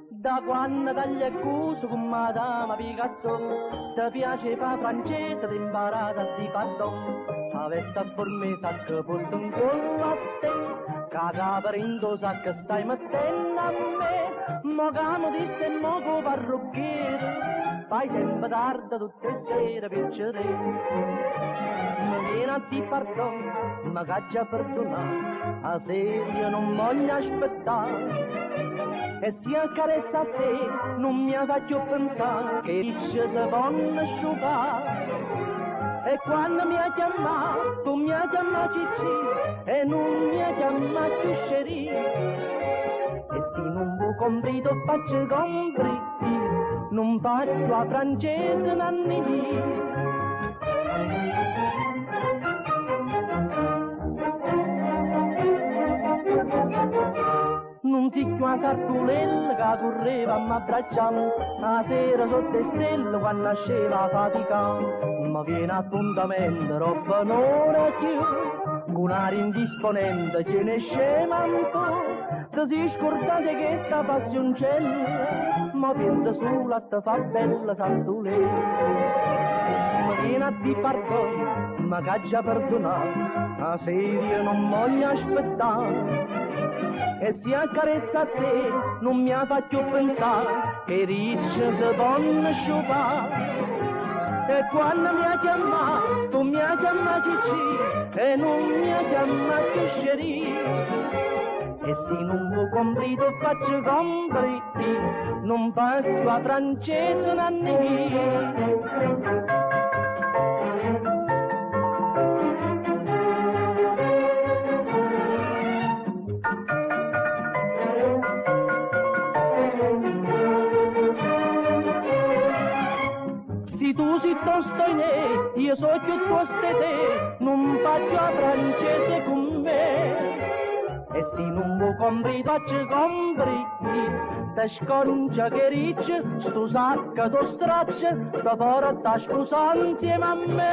Da quando dagli accuso con Madame Picasso ti piaceva francese, ti imparata di pardon. La veste a forme sacca porta un collo a te, caga per indosa che stai mettendo a me. Mo camo di ste moco parrucchiere, fai sempre tardi tutte le sere piacere. Mi viene a di pardon, ma caccia perdonare, a serio non voglio aspettare. E se accarezza a te non mi fa più pensare che ci si può asciugare. E quando mi ha chiamato, tu mi hai chiamato Cicci e non mi hai chiamato più Scerì. E se non vuoi comprare, faccio comprare, non faccio a francese nanni. Non si chiama Sartulella che correva a m'abbracciare, la sera sotto le stelle quando nasceva faticando. Ma viene appuntamento, roba non è più, con aria indisponente che ne scema un po'. Ti si scordate che sta passioncella, ma pensa solo a te fa bella Sartulella. Ma viene a di pardon, ma caccia perdonare, la seria non voglio aspettare. E se accarezza a te non mi fa più pensare che ricci si può asciugare. E quando mi ha chiamato, tu mi hai chiamato Cicci e non mi hai chiamato più Scerì. E se non vuoi comprare, faccio comprare, non faccio a francese nanni. Se tu sei Dostoevskij, io so più tosto di te, non faccio a francese con me. E se non vuoi comprare, faccio comprare, te sconcia che ricci, sto sacco tu straccia, te porta a sposare insieme a me.